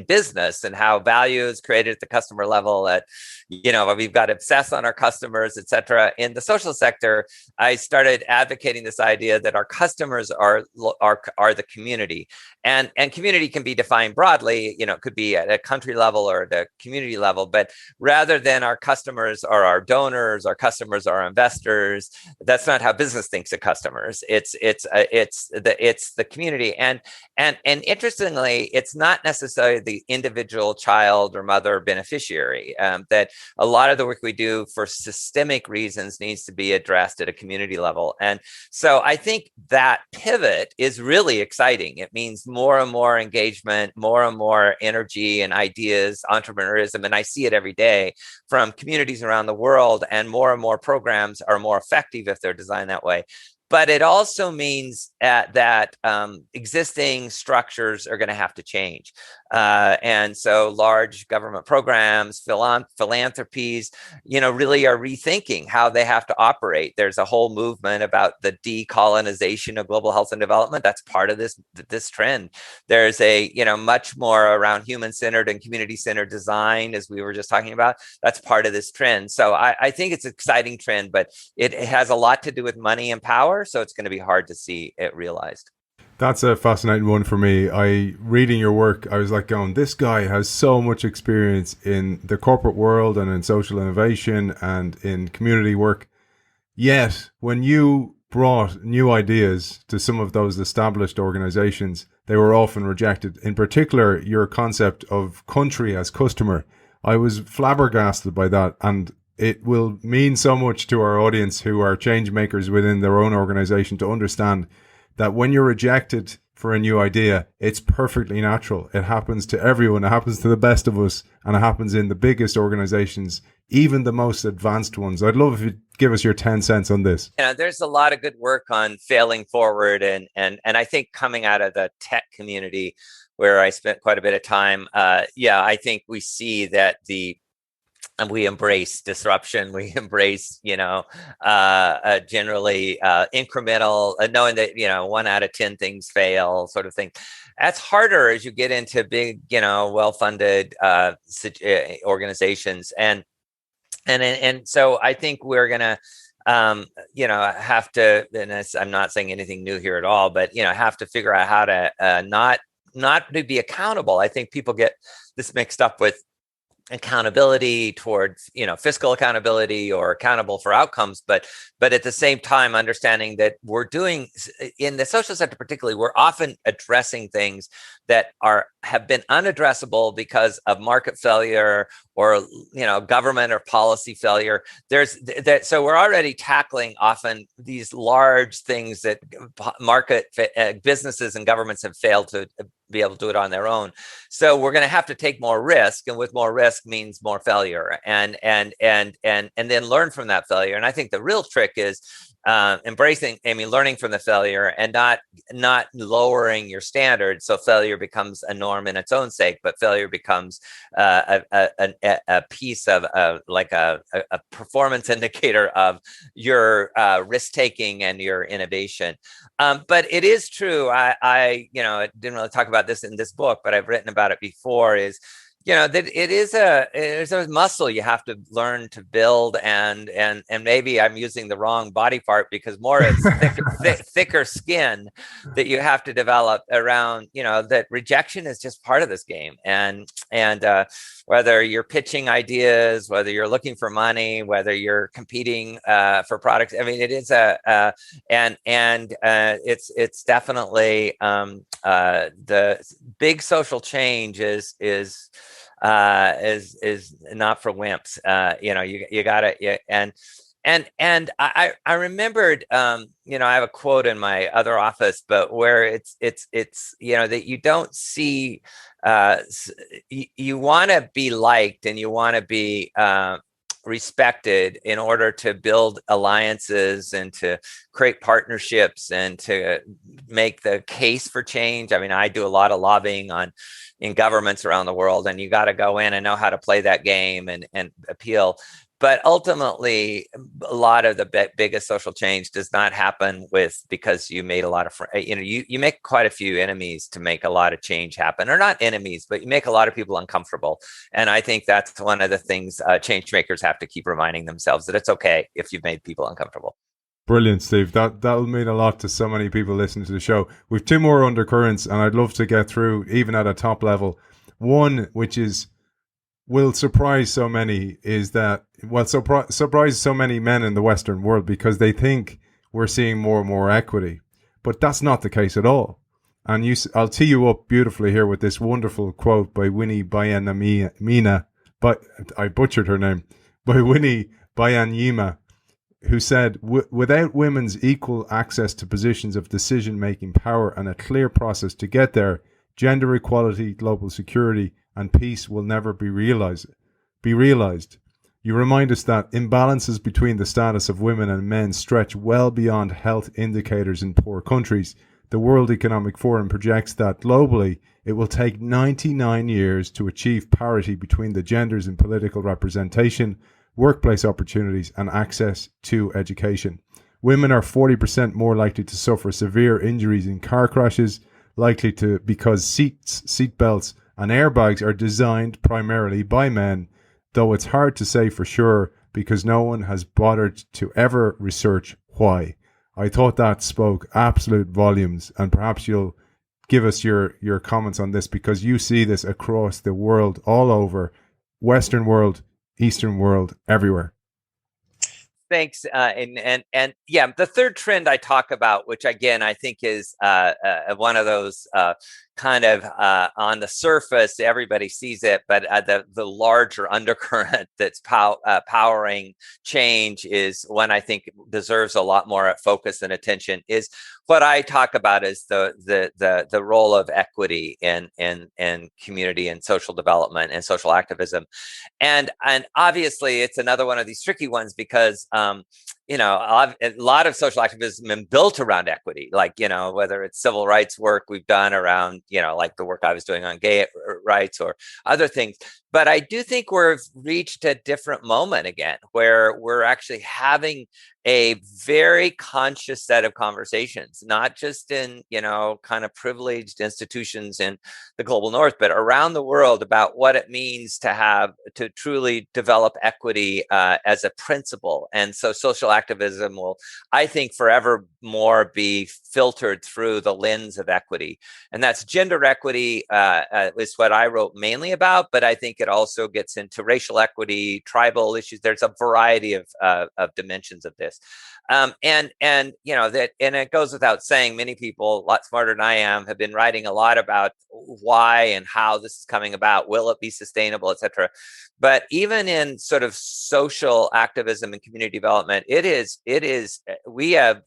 business, and how value is created at the customer level, that we've got to obsess on our customers, et cetera. In the social sector, I started advocating this idea that our customers are the community, and community can be defined broadly. It could be at a country level or the community level, but rather than our customers are our donors, our customers are our investors. That's not how business thinks of customers. It's the community, and interestingly, it's not necessarily the individual child or mother beneficiary. That a lot of the work we do for systemic reasons needs to be addressed at a community level. And so I think that pivot is really exciting. It means more and more engagement, more and more energy and ideas, entrepreneurism, and I see it every day from communities around the world, and more programs are more effective if they're designed that way. But it also means that existing structures are going to have to change. And so large government programs, philanthropies, really are rethinking how they have to operate. There's a whole movement about the decolonization of global health and development. That's part of this trend. There's a, much more around human-centered and community-centered design, as we were just talking about. That's part of this trend. So I think it's an exciting trend, but it has a lot to do with money and power. So it's going to be hard to see it realized. That's a fascinating one for me. Reading your work, I was like going, this guy has so much experience in the corporate world and in social innovation and in community work. Yet, when you brought new ideas to some of those established organizations, they were often rejected. In particular, your concept of country as customer. I was flabbergasted by that, and it will mean so much to our audience who are change makers within their own organization to understand that when you're rejected for a new idea, it's perfectly natural. It happens to everyone. It happens to the best of us, and it happens in the biggest organizations, even the most advanced ones. I'd love if you'd give us your 10 cents on this. There's a lot of good work on failing forward, and I think coming out of the tech community, where I spent quite a bit of time, I think we see that and we embrace disruption. We embrace, generally incremental, knowing that, 1 out of 10 things fail, sort of thing. That's harder as you get into big, well-funded organizations, and so I think we're gonna, have to. And I'm not saying anything new here at all, but have to figure out how to not to be accountable. I think people get this mixed up with accountability towards fiscal accountability or accountable for outcomes, but at the same time understanding that we're doing in the social sector particularly, we're often addressing things that have been unaddressable because of market failure or government or policy failure. So we're already tackling often these large things that businesses and governments have failed to be able to do it on their own. So we're going to have to take more risk, and with more risk means more failure, and then learn from that failure. And I think the real trick is learning from the failure and not lowering your standards. So failure becomes a norm in its own sake, but failure becomes a piece of like a performance indicator of your risk taking and your innovation. But it is true. I didn't really talk about this in this book, but I've written about it before. Is that it's a muscle you have to learn to build, and maybe I'm using the wrong body part, because more it's thicker skin that you have to develop around, that rejection is just part of this game, and whether you're pitching ideas, whether you're looking for money, whether you're competing for products. I mean, it is it's definitely the big social change is not for wimps. You gotta, and I remembered, I have a quote in my other office, but where it's that you don't see, you want to be liked and you want to be respected in order to build alliances and to create partnerships and to make the case for change. I mean, I do a lot of lobbying in governments around the world, and you got to go in and know how to play that game and appeal. But ultimately, a lot of the biggest social change does not happen because you made a lot of you make quite a few enemies to make a lot of change happen, or not enemies, but you make a lot of people uncomfortable. And I think that's one of the things change makers have to keep reminding themselves, that it's okay if you've made people uncomfortable. Brilliant, Steve. That'll mean a lot to so many people listening to the show. We've 2 more undercurrents, and I'd love to get through even at a top level. One, which will surprise so many, is that, surprise so many men in the Western world, because they think we're seeing more and more equity. But that's not the case at all. And I'll tee you up beautifully here with this wonderful quote by Winnie Byanyima, but I butchered her name, by Winnie Byanyima, who said, without women's equal access to positions of decision-making power and a clear process to get there, gender equality, global security, and peace will never be realized. You remind us that imbalances between the status of women and men stretch well beyond health indicators in poor countries. The World Economic Forum projects that globally it will take 99 years to achieve parity between the genders in political representation, workplace opportunities, and access to education. Women are 40% more likely to suffer severe injuries in car crashes, likely to because seat belts, and airbags are designed primarily by men, though it's hard to say for sure because no one has bothered to ever research why. I thought that spoke absolute volumes, and perhaps you'll give us your comments on this because you see this across the world, all over, Western world, Eastern world, everywhere. Thanks. And yeah, the third trend I talk about, which again, I think is one of those kind of on the surface, everybody sees it, but the larger undercurrent that's powering change is one I think deserves a lot more focus and attention, is what I talk about is the role of equity in community and social development and social activism. And obviously it's another one of these tricky ones because a lot of social activism is built around equity, like, whether it's civil rights work we've done around, like the work I was doing on gay rights or other things. But I do think we've reached a different moment again, where we're actually having a very conscious set of conversations, not just in, kind of privileged institutions in the global north, but around the world about what it means to truly develop equity as a principle. And so social activism will, I think, forever more be filtered through the lens of equity. And that's gender equity is what I wrote mainly about, but I think it also gets into racial equity, tribal issues. There's a variety of dimensions of this. And it goes without saying, many people, a lot smarter than I am, have been writing a lot about why and how this is coming about. Will it be sustainable, et cetera? But even in sort of social activism and community development, we have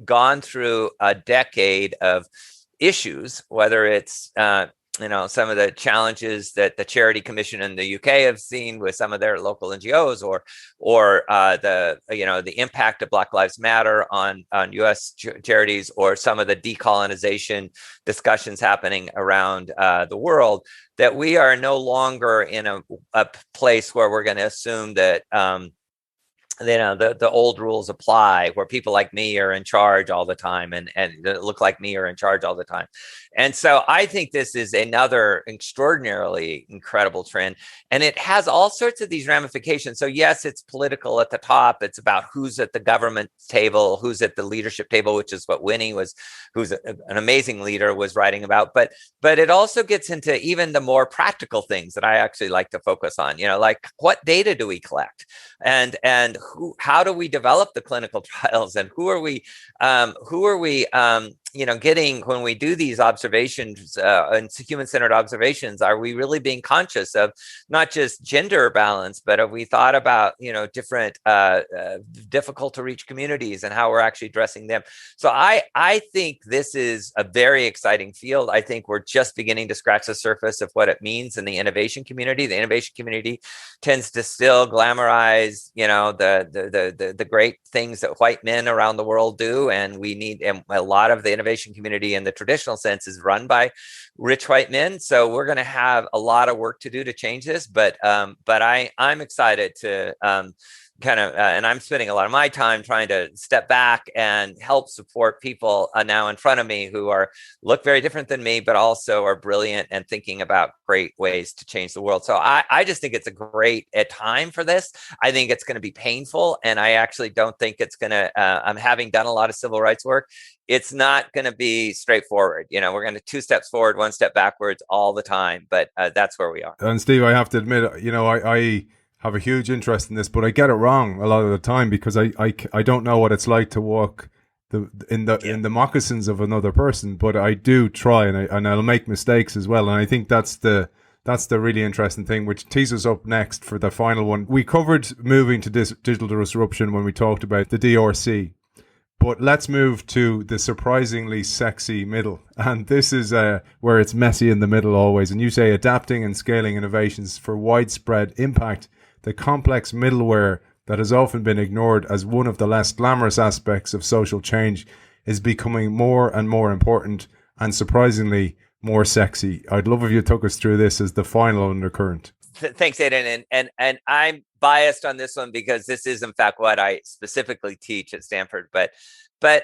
gone through a decade of issues, whether it's some of the challenges that the Charity Commission in the UK have seen with some of their local NGOs, or the impact of Black Lives Matter on US charities, or some of the decolonization discussions happening around the world, that we are no longer in a place where we're going to assume that the old rules apply, where people like me are in charge all the time and look like me are in charge all the time. And so I think this is another extraordinarily incredible trend, and it has all sorts of these ramifications. So yes, it's political at the top. It's about who's at the government table, who's at the leadership table, which is what Winnie who's an amazing leader, was writing about. But it also gets into even the more practical things that I actually like to focus on, like what data do we collect, and how do we develop the clinical trials, and who are we getting when we do these observations and human-centered observations? Are we really being conscious of not just gender balance, but have we thought about, different difficult to reach communities and how we're actually addressing them? So I think this is a very exciting field. I think we're just beginning to scratch the surface of what it means in the innovation community. The innovation community tends to still glamorize, the great things that white men around the world do, and a lot of the innovation community in the traditional sense is run by rich white men. So we're going to have a lot of work to do to change this. But I'm excited to and I'm spending a lot of my time trying to step back and help support people now in front of me who look very different than me, but also are brilliant and thinking about great ways to change the world. So I just think it's a great time for this. I think it's going to be painful, and I actually don't think it's going to, I'm having done a lot of civil rights work, it's not going to be straightforward. We're going to 2 steps forward, 1 step backwards all the time, but that's where we are. And Steve, I have to admit, I have a huge interest in this, but I get it wrong a lot of the time because I don't know what it's like to walk in the moccasins of another person, but I do try, and I'll make mistakes as well. And I think that's the really interesting thing, which tees us up next for the final one. We covered moving to digital disruption when we talked about the DRC, but let's move to the surprisingly sexy middle. And this is where it's messy in the middle always. And you say adapting and scaling innovations for widespread impact. the complex middleware that has often been ignored as one of the less glamorous aspects of social change is becoming more and more important and surprisingly more sexy. I'd love if you took us through this as the final undercurrent. Thanks, Aidan. And I'm biased on this one because this is in fact what I specifically teach at Stanford. But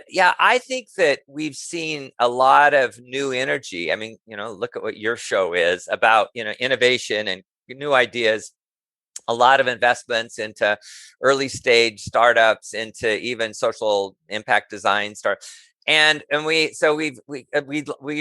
yeah, I think that we've seen a lot of new energy. I mean, look at what your show is about, innovation and new ideas. A lot of investments into early stage startups, into even social impact design and we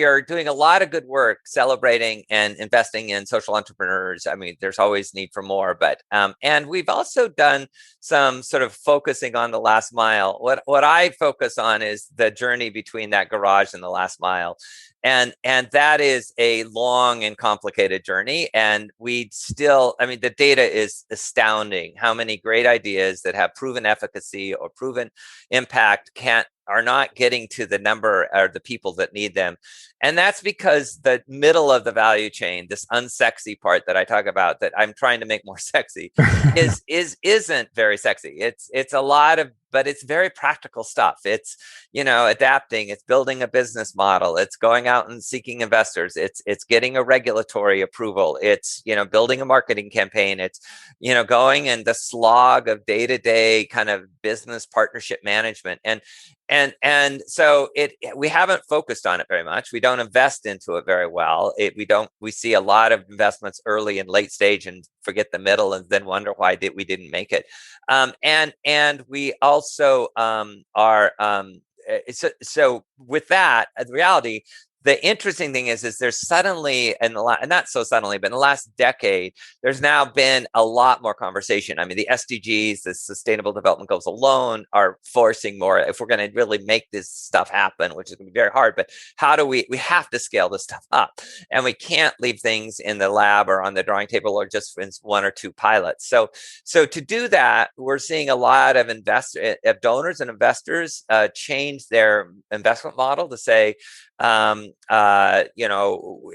are doing a lot of good work celebrating and investing in social entrepreneurs. I mean, there's always need for more, but and we've also done some sort of focusing on the last mile. What I focus on is the journey between that garage and the last mile. And that is a long and complicated journey. And the data is astounding how many great ideas that have proven efficacy or proven impact are not getting to the number or the people that need them. And that's because the middle of the value chain, this unsexy part that I talk about, that I'm trying to make more sexy, isn't very sexy. It's a lot of, but it's very practical stuff. It's, adapting, it's building a business model, it's going out and seeking investors, it's getting a regulatory approval, it's, building a marketing campaign, it's, going in the slog of day-to-day kind of business partnership management. And so we haven't focused on it very much. We don't invest into it very well. We see a lot of investments early and late stage and forget the middle and then wonder why we didn't make it. And we also so with that, the reality, the interesting thing is there's suddenly, not so suddenly, but in the last decade, there's now been a lot more conversation. I mean, the SDGs, the Sustainable Development Goals alone are forcing more. If we're going to really make this stuff happen, which is going to be very hard, but how do we have to scale this stuff up, and we can't leave things in the lab or on the drawing table or just one or two pilots. So to do that, we're seeing a lot of donors and investors change their investment model to say,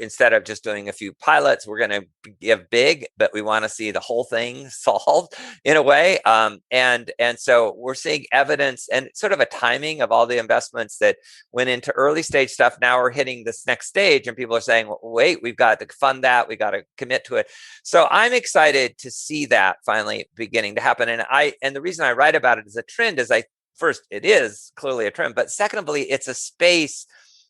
instead of just doing a few pilots, we're going to give big, but we want to see the whole thing solved in a way. And so we're seeing evidence and sort of a timing of all the investments that went into early stage stuff. Now we're hitting this next stage and people are saying, well, wait, we've got to fund that. We got to commit to it. So I'm excited to see that finally beginning to happen. And the reason I write about it as a trend is first, it is clearly a trend, but secondly, it's a space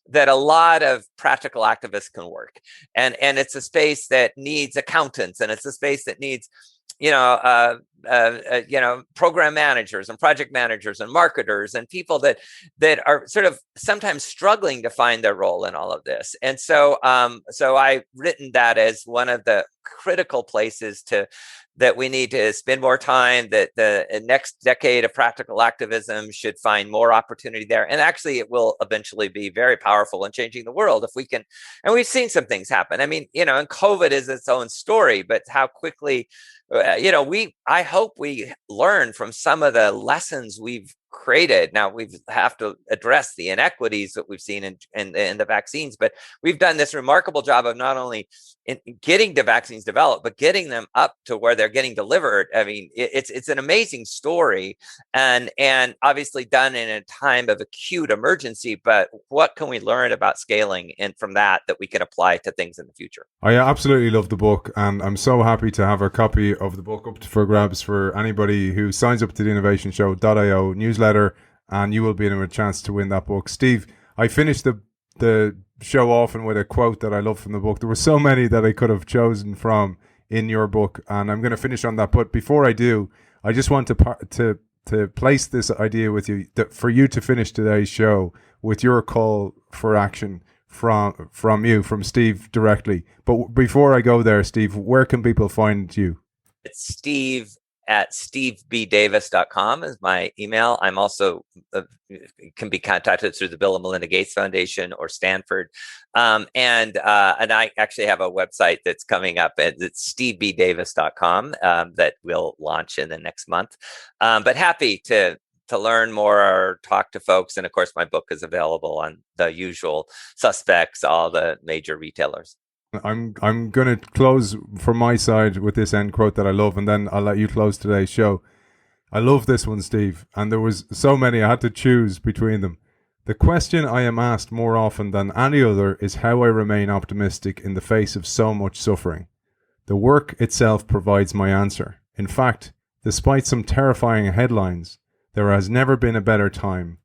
that a lot of practical activists can work. And it's a space that needs accountants, and it's a space that needs, program managers and project managers and marketers and people that are sort of sometimes struggling to find their role in all of this. And so I've written that as one of the critical places that we need to spend more time, that the next decade of practical activism should find more opportunity there. And actually, it will eventually be very powerful in changing the world if we can. And we've seen some things happen. I mean, and COVID is its own story, but how quickly, I hope we learn from some of the lessons we've created. Now we have to address the inequities that we've seen in the vaccines, but we've done this remarkable job of not only in getting the vaccines developed, but getting them up to where they're getting delivered. I mean, it's an amazing story, and obviously done in a time of acute emergency. But what can we learn about scaling and from that we can apply to things in the future? I absolutely love the book, and I'm so happy to have a copy of the book up for grabs for anybody who signs up to the innovationshow.io newsletter, and you will be in a chance to win that book. Steve, I finished the show often with a quote that I love from the book. There were so many that I could have chosen from in your book, and I'm going to finish on that. But before I do, I just want to place this idea with you, that for you to finish today's show with your call for action from Steve directly. But before I go there, Steve, where can people find you? It's Steve at stevebdavis.com is my email. I'm also can be contacted through the Bill and Melinda Gates Foundation or Stanford. And I actually have a website that's coming up. It's stevebdavis.com that we'll launch in the next month. But happy to learn more or talk to folks. And of course, my book is available on the usual suspects, all the major retailers. I'm going to close from my side with this end quote that I love, and then I'll let you close today's show. I love this one, Steve, and there was so many I had to choose between them. The question I am asked more often than any other is how I remain optimistic in the face of so much suffering. The work itself provides my answer. In fact, despite some terrifying headlines, there has never been a better time,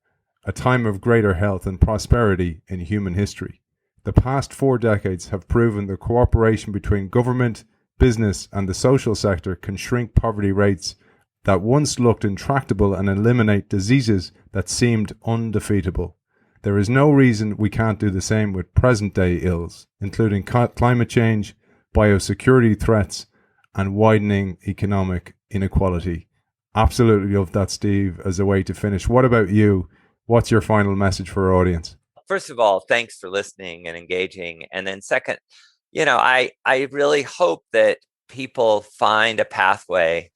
a time of greater health and prosperity in human history. The past 4 decades have proven that cooperation between government, business, and the social sector can shrink poverty rates that once looked intractable and eliminate diseases that seemed undefeatable. There is no reason we can't do the same with present-day ills, including climate change, biosecurity threats, and widening economic inequality. Absolutely love that, Steve, as a way to finish. What about you? What's your final message for our audience? First of all, thanks for listening and engaging. And then second, I really hope that people find a pathway,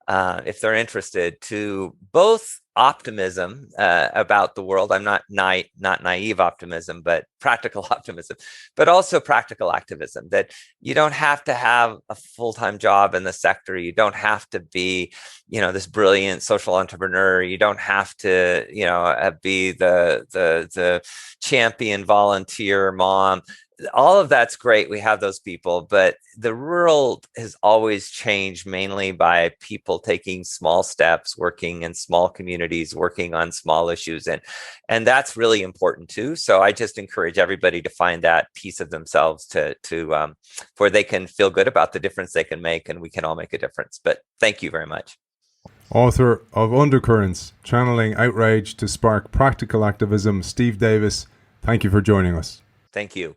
if they're interested, to both optimism about the world. I'm not naive optimism, but practical optimism, but also practical activism, that you don't have to have a full-time job in the sector. You don't have to be, this brilliant social entrepreneur. You don't have to, be the champion volunteer mom. All of that's great. We have those people, but the world has always changed mainly by people taking small steps, working in small communities, working on small issues. And that's really important too. So I just encourage everybody to find that piece of themselves to where they can feel good about the difference they can make, and we can all make a difference. But thank you very much. Author of Undercurrents, Channeling Outrage to Spark Practical Activism, Steve Davis, thank you for joining us. Thank you.